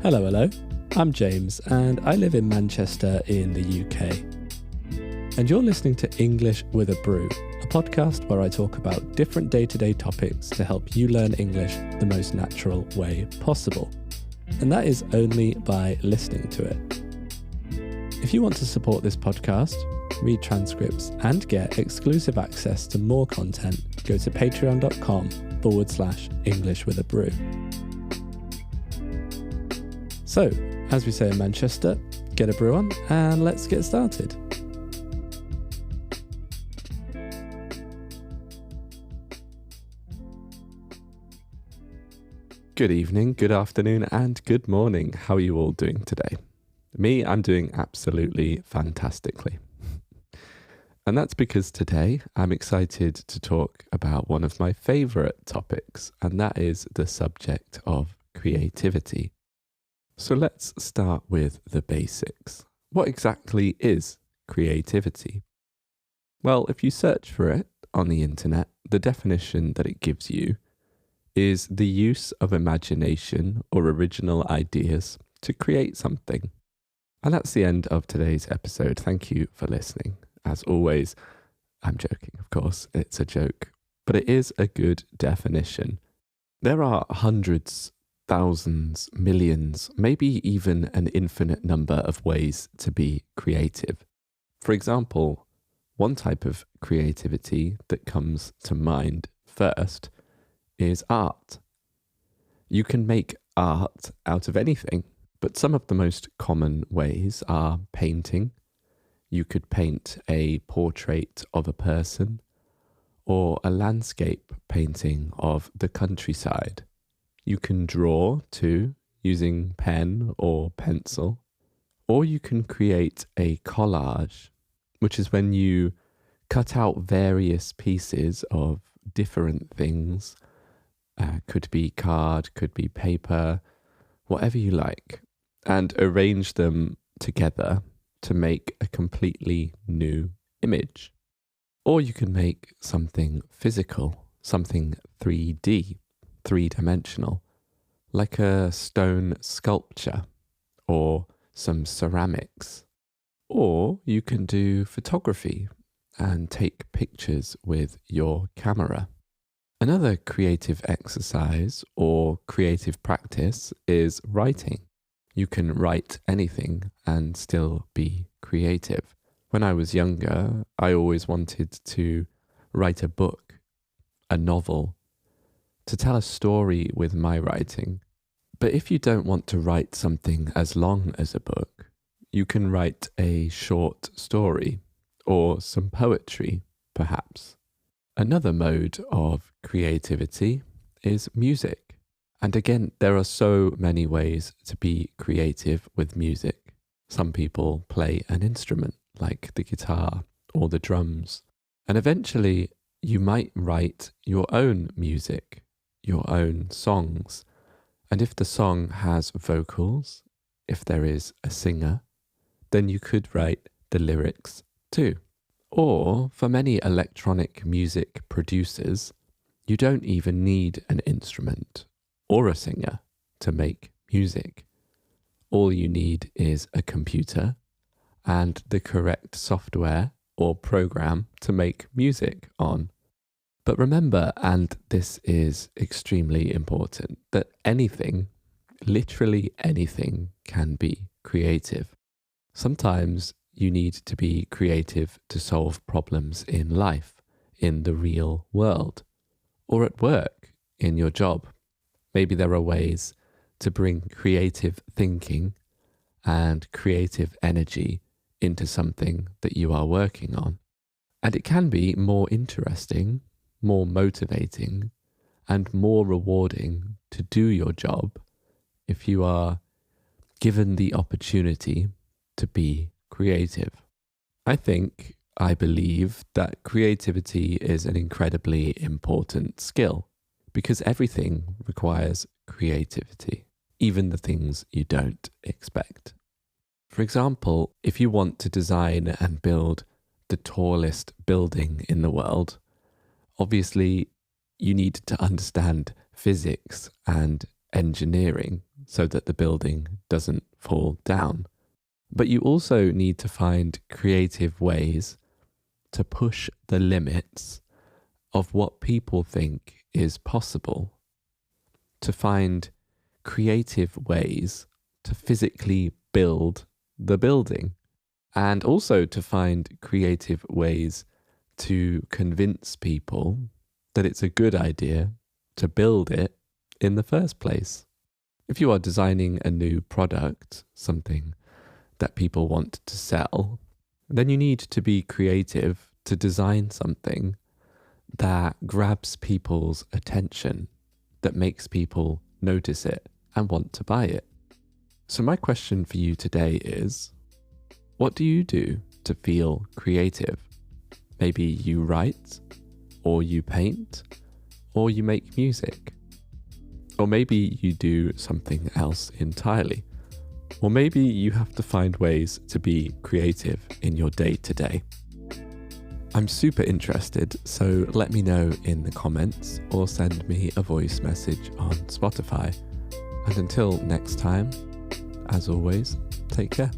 Hello. I'm James, and I live in Manchester in the UK. And you're listening to English with a Brew, a podcast where I talk about different day-to-day topics to help you learn English the most natural way possible. And that is only by listening to it. If you want to support this podcast, read transcripts, and get exclusive access to more content, go to patreon.com/English with a Brew. So, as we say in Manchester, get a brew on and let's get started. Good evening, good afternoon, and good morning. How are you all doing today? Me, I'm doing absolutely fantastically. And that's because today I'm excited to talk about one of my favourite topics, and that is the subject of creativity. So let's start with the basics. What exactly is creativity? Well, if you search for it on the internet, the definition that it gives you is the use of imagination or original ideas to create something. And that's the end of today's episode. Thank you for listening. As always, I'm joking, of course, it's a joke, but it is a good definition. There are hundreds, thousands, millions, maybe even an infinite number of ways to be creative. For example, one type of creativity that comes to mind first is art. You can make art out of anything, but some of the most common ways are painting. You could paint a portrait of a person or a landscape painting of the countryside. You can draw too, using pen or pencil, or you can create a collage, which is when you cut out various pieces of different things. Could be card, could be paper, whatever you like, and arrange them together to make a completely new image. Or you can make something physical, something 3D, three-dimensional, like a stone sculpture or some ceramics. Or you can do photography and take pictures with your camera. Another creative exercise or creative practice is writing. You can write anything and still be creative. When I was younger, I always wanted to write a book, a novel, to tell a story with my writing. But if you don't want to write something as long as a book, you can write a short story or some poetry, perhaps. Another mode of creativity is music. And again, there are so many ways to be creative with music. Some people play an instrument like the guitar or the drums. And eventually you might write your own music, your own songs. And if the song has vocals, if there is a singer, then you could write the lyrics too. Or for many electronic music producers, you don't even need an instrument or a singer to make music. All you need is a computer and the correct software or program to make music on. But remember, and this is extremely important, that anything, literally anything, can be creative. Sometimes you need to be creative to solve problems in life, in the real world, or at work, in your job. Maybe there are ways to bring creative thinking and creative energy into something that you are working on. And it can be more interesting, more motivating, and more rewarding to do your job if you are given the opportunity to be creative. I believe that creativity is an incredibly important skill because everything requires creativity, even the things you don't expect. For example, if you want to design and build the tallest building in the world, obviously you need to understand physics and engineering so that the building doesn't fall down. But you also need to find creative ways to push the limits of what people think is possible, to find creative ways to physically build the building, and also to find creative ways to convince people that it's a good idea to build it in the first place. If you are designing a new product, something that people want to sell, then you need to be creative to design something that grabs people's attention, that makes people notice it and want to buy it. So my question for you today is, what do you do to feel creative? Maybe you write, or you paint, or you make music. Or maybe you do something else entirely. Or maybe you have to find ways to be creative in your day-to-day. I'm super interested, so let me know in the comments or send me a voice message on Spotify. And until next time, as always, take care.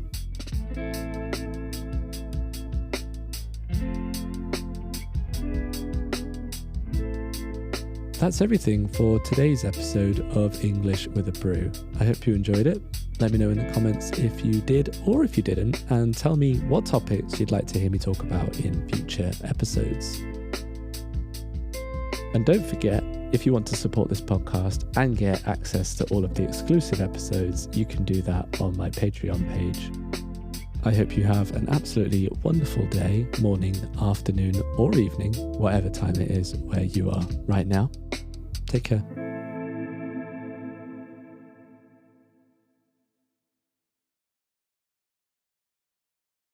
That's everything for today's episode of English with a Brew. I hope you enjoyed it. Let me know in the comments if you did or if you didn't, and tell me what topics you'd like to hear me talk about in future episodes. And don't forget, if you want to support this podcast and get access to all of the exclusive episodes, you can do that on my Patreon page. I hope you have an absolutely wonderful day, morning, afternoon, or evening, whatever time it is where you are right now. Take care.